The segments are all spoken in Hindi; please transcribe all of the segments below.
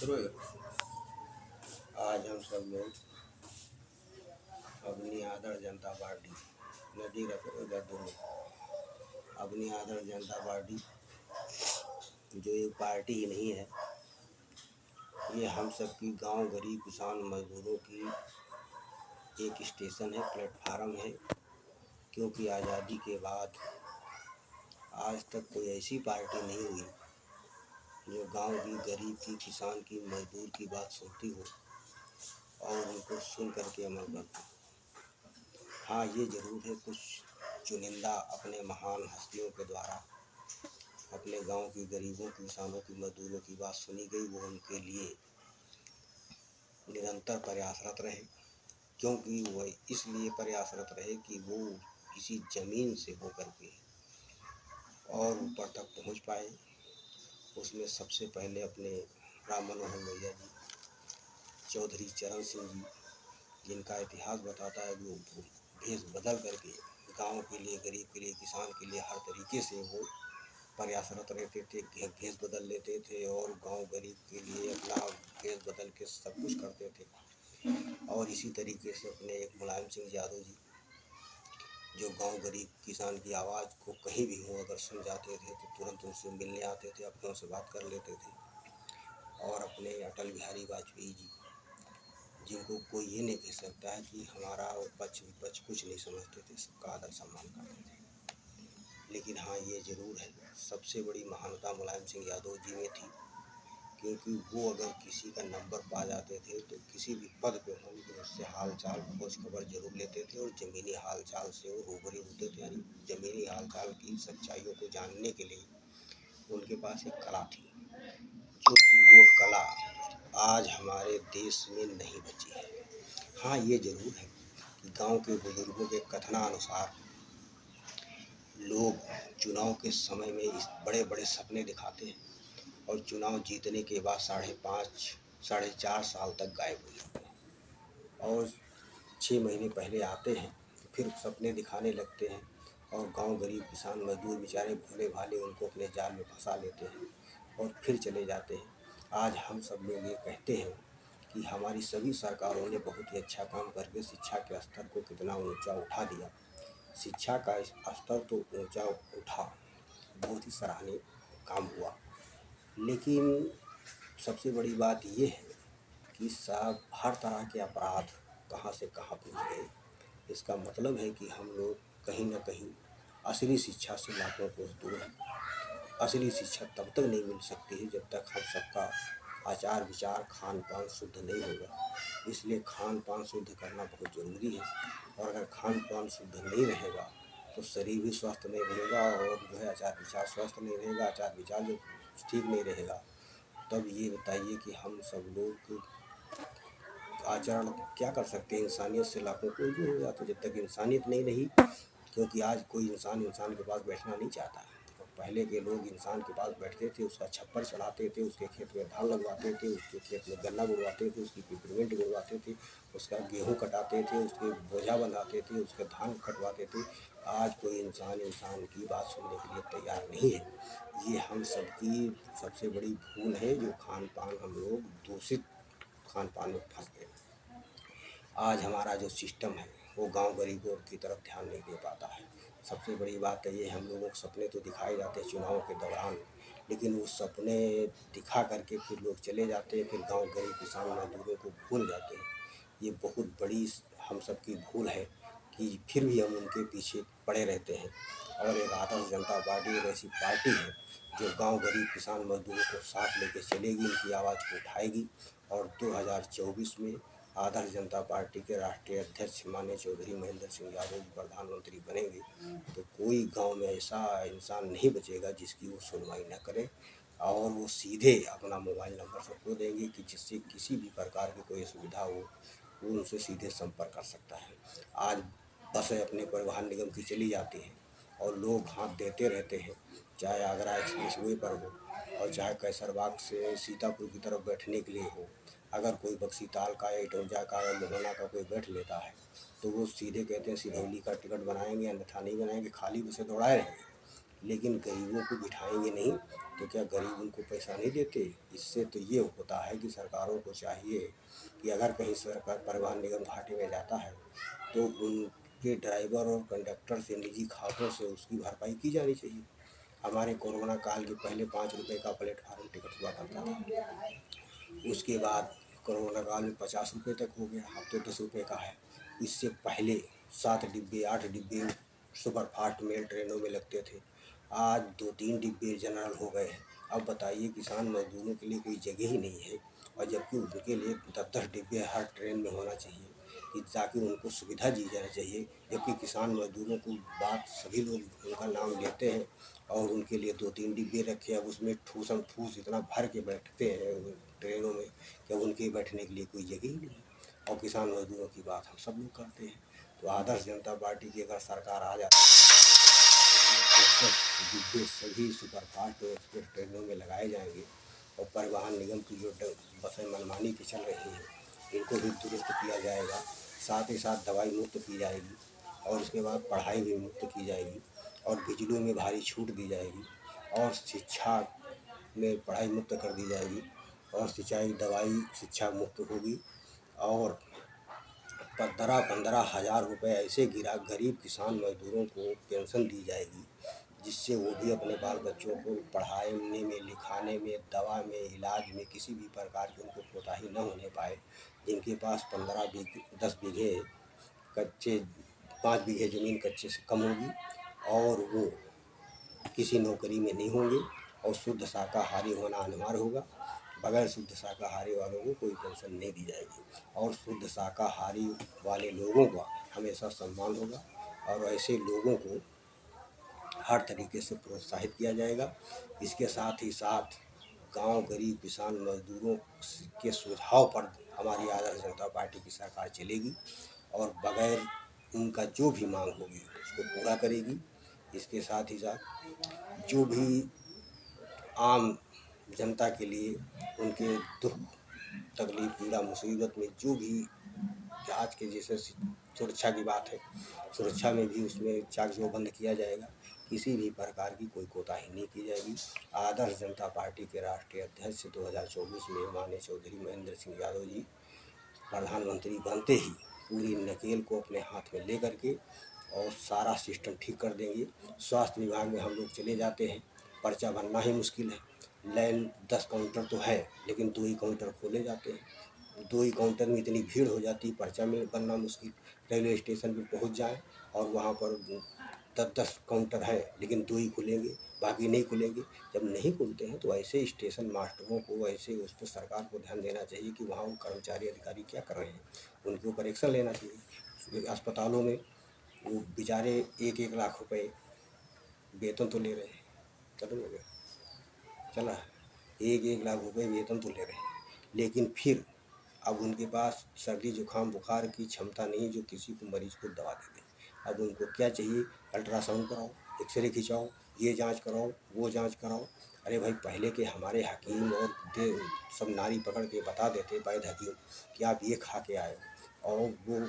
शुरू है। आज हम सब लोग अपनी आदर्श जनता पार्टी नदी दोनों अपनी आदर्श जनता पार्टी जो एक पार्टी ही नहीं है, ये हम सब की गांव गरीब किसान मजदूरों की एक स्टेशन है, प्लेटफार्म है। क्योंकि आज़ादी के बाद आज तक कोई ऐसी पार्टी नहीं हुई जो गांव की गरीब की किसान की मजदूर की बात सुनती हो और उनको सुन करके अमल करती। हाँ, ये ज़रूर है, कुछ चुनिंदा अपने महान हस्तियों के द्वारा अपने गांव की गरीबों की किसानों की मजदूरों की बात सुनी गई, वो उनके लिए निरंतर प्रयासरत रहे। क्योंकि वह इसलिए प्रयासरत रहे कि वो किसी ज़मीन से होकर के और ऊपर तक पहुंच पाए। उसमें सबसे पहले अपने राम मनोहर लोहिया जी, चौधरी चरण सिंह जी, जिनका इतिहास बताता है वो भेष बदल करके गांव के लिए, गरीब के लिए, किसान के लिए हर तरीके से वो प्रयासरत रहते थे, भेष बदल लेते थे और गांव गरीब के लिए अपना भेष बदल के सब कुछ करते थे। और इसी तरीके से अपने एक मुलायम सिंह यादव जी, जो गांव गरीब किसान की आवाज़ को कहीं भी हो अगर सुन जाते थे तो तुरंत उनसे मिलने आते थे, अपनों से बात कर लेते थे। और अपने अटल बिहारी वाजपेयी जी, जिनको कोई ये नहीं कह सकता है कि हमारा पक्ष विपक्ष कुछ नहीं समझते थे, सबका आदर सम्मान करते थे। लेकिन हाँ, ये ज़रूर है, सबसे बड़ी महानता मुलायम सिंह यादव जी में थी। क्योंकि वो अगर किसी का नंबर पा जाते थे तो किसी भी पद पे हों तो उससे हाल चाल खोज खबर जरूर लेते थे और ज़मीनी हाल चाल से वो रूबरू होते थे। यानी ज़मीनी हाल चाल की सच्चाइयों को जानने के लिए उनके पास एक कला थी, जो कि वो कला आज हमारे देश में नहीं बची है। हाँ, ये ज़रूर है कि गांव के बुजुर्गों के कथनानुसार लोग चुनाव के समय में इस बड़े बड़े सपने दिखाते हैं और चुनाव जीतने के बाद 4.5 साल तक गायब हो जाते हैं और 6 महीने पहले आते हैं तो फिर सपने दिखाने लगते हैं और गांव गरीब किसान मजदूर बेचारे भोले भाले उनको अपने जाल में फंसा लेते हैं और फिर चले जाते हैं। आज हम सब लोग ये कहते हैं कि हमारी सभी सरकारों ने बहुत ही अच्छा काम करके शिक्षा के स्तर को कितना ऊंचा उठा दिया। शिक्षा का स्तर तो ऊंचा उठा, बहुत ही सराहनीय काम हुआ। लेकिन सबसे बड़ी बात ये है कि साहब हर तरह के अपराध कहाँ से कहाँ पहुँच गए। इसका मतलब है कि हम लोग कहीं ना कहीं असली शिक्षा से लाखों कोस दूर हैं। असली शिक्षा तब तक नहीं मिल सकती है जब तक हम सबका आचार विचार खान पान शुद्ध नहीं होगा। इसलिए खान पान शुद्ध करना बहुत ज़रूरी है। और अगर खान पान शुद्ध नहीं रहेगा तो शरीर भी स्वस्थ नहीं रहेगा और जो है आचार विचार स्वस्थ नहीं रहेगा। आचार विचार जो ठीक नहीं रहेगा तब ये बताइए कि हम सब लोग आचरण क्या कर सकते हैं। इंसानियत से लाखों कोई भी हो जाता जब तक इंसानियत नहीं रही। क्योंकि आज कोई इंसान के पास बैठना नहीं चाहता है। और पहले के लोग इंसान के पास बैठते थे, उसका छप्पर चढ़ाते थे, उसके खेत में धान लगवाते थे, उसके खेत में गन्ना बुनवाते थे, उसकी पिपरमेंट बुनवाते थे, उसका गेहूँ कटाते थे, उसके बोझा बनाते थे, उसके धान कटवाते थे। आज कोई इंसान की बात सुनने के लिए तैयार नहीं है। ये हम सबकी सबसे बड़ी भूल है, जो खान पान हम लोग दूषित खान पान में फंस गए। आज हमारा जो सिस्टम है वो गांव गरीबों की तरफ ध्यान नहीं दे पाता है। सबसे बड़ी बात है ये, हम लोगों को सपने तो दिखाए जाते हैं चुनाव के दौरान, लेकिन वो सपने दिखा करके फिर लोग चले जाते हैं, फिर गांव गरीब किसान मजदूरों को भूल जाते हैं। ये बहुत बड़ी हम सब की भूल है कि फिर भी हम उनके पीछे पड़े रहते हैं। और एक आदर्श जनता पार्टी एक ऐसी पार्टी है जो गांव गरीब किसान मजदूरों को साथ लेके चलेगी, इनकी आवाज़ को उठाएगी। और 2024 में आदर्श जनता पार्टी के राष्ट्रीय अध्यक्ष माननीय चौधरी महेंद्र सिंह यादव जी प्रधानमंत्री बनेंगे तो कोई गांव में ऐसा इंसान नहीं बचेगा जिसकी वो सुनवाई न करे। और वो सीधे अपना मोबाइल नंबर सबको देंगे कि जिससे किसी भी प्रकार की कोई सुविधा हो वो उनसे सीधे संपर्क कर सकता है। आज बसें अपने परिवहन निगम की चली जाती हैं और लोग हाथ देते रहते हैं, चाहे आगरा एक्सप्रेस वे पर हो और चाहे कैसरबाग से सीतापुर की तरफ बैठने के लिए हो। अगर कोई बक्सीताल का या इटौंजा का या मोहना का कोई बैठ लेता है तो वो सीधे कहते हैं सिधौली का टिकट बनाएंगे, अन्यथा नहीं बनाएंगे, खाली बसें दौड़ाए रहेंगे। लेकिन गरीबों को बिठाएंगे नहीं तो क्या गरीब उनको पैसा नहीं देते? इससे तो ये होता है कि सरकारों को चाहिए कि अगर कहीं सरकार परिवहन निगम घाटे में जाता है तो उनके ड्राइवर और कंडक्टर से निजी खातों से उसकी भरपाई की जानी चाहिए। हमारे कोरोना काल के पहले 5 रुपये का प्लेटफार्म टिकट हुआ करता था, उसके बाद कोरोना काल में 50 रुपये तक हो गया, अब तो 10 रुपये का है। इससे पहले 7 डिब्बे 8 डिब्बे सुपरफास्ट मेल ट्रेनों में लगते थे, आज 2-3 डिब्बे जनरल हो गए हैं। अब बताइए किसान मजदूरों के लिए कोई जगह ही नहीं है, और जबकि उनके लिए 10-10 डिब्बे हर ट्रेन में होना चाहिए कि ताकि उनको सुविधा दी जानी चाहिए। जबकि किसान मजदूरों को बात सभी लोग उनका नाम लेते हैं और उनके लिए 2-3 डिब्बे रखे, अब उसमें ठूसम ठूस इतना भर के बैठते हैं ट्रेनों में कि उनके बैठने के लिए कोई जगह ही नहीं है, और किसान मजदूरों की बात हम सब लोग करते हैं। तो आदर्श जनता पार्टी की अगर सरकार आ जाती है तो डिब्बे सभी सुपरफास्ट और एक्सप्रेस ट्रेनों में लगाए जाएंगे, और परिवहन निगम की जो बसें मनमानी की चल रही हैं इनको भी दुरुस्त किया जाएगा। साथ ही साथ दवाई मुफ्त की जाएगी, और उसके बाद पढ़ाई भी मुफ्त की जाएगी, और बिजली में भारी छूट दी जाएगी, और शिक्षा में पढ़ाई मुफ्त कर दी जाएगी, और सिंचाई दवाई शिक्षा मुफ्त होगी, और 15-15 हज़ार रुपये ऐसे गिरा गरीब किसान मजदूरों को पेंशन दी जाएगी, जिससे वो भी अपने बाल बच्चों को पढ़ाने में लिखाने में दवा में इलाज में किसी भी प्रकार की उनको कोताही न होने पाए। जिनके पास 10 बीघे कच्चे 5 बीघे ज़मीन कच्चे से कम होगी और वो किसी नौकरी में नहीं होंगे, और शुद्ध शाकाहारी होना अनिवार्य होगा। बगैर शुद्ध शाकाहारी वालों को कोई पेंशन नहीं दी जाएगी, और शुद्ध शाकाहारी वाले लोगों का हमेशा सम्मान होगा, और ऐसे लोगों को हर तरीके से प्रोत्साहित किया जाएगा। इसके साथ ही साथ गांव गरीब किसान मजदूरों के सुझाव पर हमारी आदर्श जनता पार्टी की सरकार चलेगी, और बगैर उनका जो भी मांग होगी उसको पूरा करेगी। इसके साथ ही साथ जो भी आम जनता के लिए उनके दुख तकलीफ पीड़ा मुसीबत में जो भी आज के जैसे सुरक्षा की बात है, सुरक्षा में भी उसमें चाक चौबंद किया जाएगा, किसी भी प्रकार की कोई कोताही नहीं की जाएगी। आदर्श जनता पार्टी के राष्ट्रीय अध्यक्ष 2024 में माननीय चौधरी महेंद्र सिंह यादव जी प्रधानमंत्री बनते ही पूरी नकेल को अपने हाथ में ले करके और सारा सिस्टम ठीक कर देंगे। स्वास्थ्य विभाग में हम लोग चले जाते हैं, पर्चा बनना ही मुश्किल है, लाइन 10 काउंटर तो है लेकिन 2 ही काउंटर खोले जाते हैं, 2 ही काउंटर में इतनी भीड़ हो जाती है, पर्चा में बनना मुश्किल। रेलवे स्टेशन पर पहुंच जाएं और वहाँ पर 10-10 काउंटर है लेकिन 2 ही खुलेंगे, बाकी नहीं खुलेंगे। जब नहीं खुलते हैं तो ऐसे स्टेशन मास्टरों को ऐसे उस पर सरकार को ध्यान देना चाहिए कि वहाँ वो कर्मचारी अधिकारी क्या कर रहे हैं, उनके ऊपर एक्शन लेना चाहिए। अस्पतालों में वो बेचारे 1-1 लाख रुपए वेतन तो ले रहे हैं, खत्म हो गया, चला 1-1 लाख रुपए वेतन तो ले रहे हैं, लेकिन फिर अब उनके पास सर्दी जुकाम बुखार की क्षमता नहीं जो किसी को मरीज को दवा दे दे। अब उनको क्या चाहिए, अल्ट्रासाउंड कराओ, एक्सरे खिंचाओ, ये जांच कराओ, वो जांच कराओ। अरे भाई पहले के हमारे हकीम और सब नारी पकड़ के बता देते वैद्य हकीम कि आप ये खा के आए हो, और वो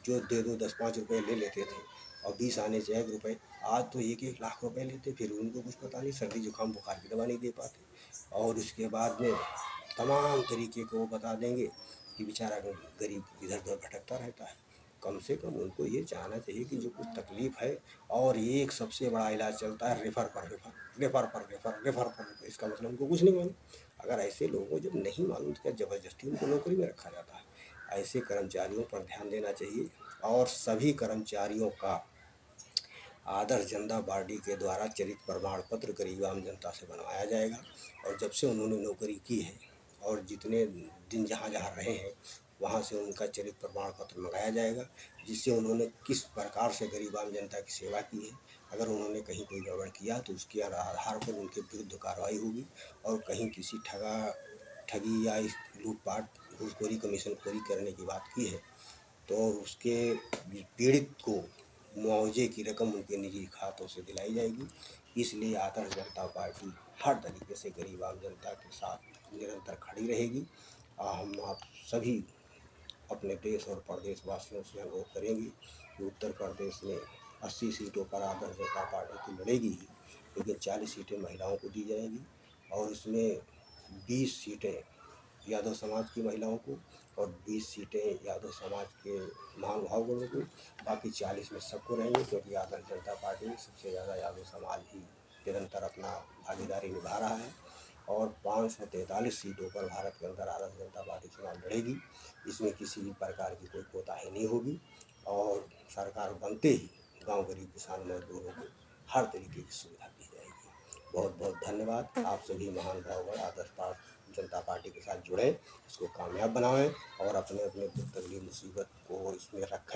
जो दे दो 10-5 रुपये ले लेते थे, और 20 आने से 1 रुपये। आज तो 1-1 लाख रुपए लेते, फिर उनको कुछ पता नहीं, सर्दी जुकाम बुखार की दवा नहीं दे पाते, और उसके बाद में तमाम तरीके को वो बता देंगे कि बेचारा गरीब इधर उधर भटकता रहता है। कम से कम उनको ये जानना चाहिए कि जो कुछ तकलीफ है, और एक सबसे बड़ा इलाज चलता है रेफर पर रेफर, रेफर पर रेफर, रेफर पर रेफर, इसका मतलब उनको कुछ नहीं मालूम। अगर ऐसे लोगों को जब नहीं मालूम तो क्या ज़बरदस्ती उनको नौकरी में रखा जाता है? ऐसे कर्मचारियों पर ध्यान देना चाहिए, और सभी कर्मचारियों का आदर्श जनता पार्टी के द्वारा चरित्र प्रमाण पत्र गरीब आम जनता से बनवाया जाएगा। और जब से उन्होंने नौकरी की है और जितने दिन जहाँ जहाँ रहे हैं वहाँ से उनका चरित्र प्रमाण पत्र मंगाया जाएगा, जिससे उन्होंने किस प्रकार से गरीब आम जनता की सेवा की है। अगर उन्होंने कहीं कोई गड़बड़ किया तो उसके आधार पर उनके विरुद्ध कार्रवाई होगी, और कहीं किसी ठगी या लूटपाट घूसखोरी कमीशनखोरी करने की बात की है तो उसके पीड़ित को मुआवजे की रकम उनके निजी खातों से दिलाई जाएगी। इसलिए आदर्श जनता पार्टी हर तरीके से गरीब आम जनता के साथ निरंतर खड़ी रहेगी। हम आप सभी अपने देश और प्रदेश वासियों से अनुरोध करेंगे कि उत्तर प्रदेश में 80 सीटों पर आदर्श जनता पार्टी तो लड़ेगी ही, लेकिन 40 सीटें महिलाओं को दी जाएंगी और इसमें 20 सीटें यादव समाज की महिलाओं को और 20 सीटें यादव समाज के महानुभावों को, बाकी 40 में सबको रहेंगे, क्योंकि आदर्श जनता पार्टी में सबसे ज़्यादा यादव समाज ही निरंतर अपना भागीदारी निभा रहा है और 543 सीटों पर भारत के अंदर आदर्श जनता पार्टी चुनाव लड़ेगी। इसमें किसी भी प्रकार की कोई कोताही नहीं होगी और सरकार बनते ही गांव गरीब किसान मजदूरों को हर तरीके की सुविधा दी जाएगी। बहुत बहुत धन्यवाद। आप सभी महानुभाव आदर्श जनता पार्टी के साथ जुड़ें, इसको कामयाब बनाएं और अपने अपने दुख तकलीफ मुसीबत को इसमें रखें।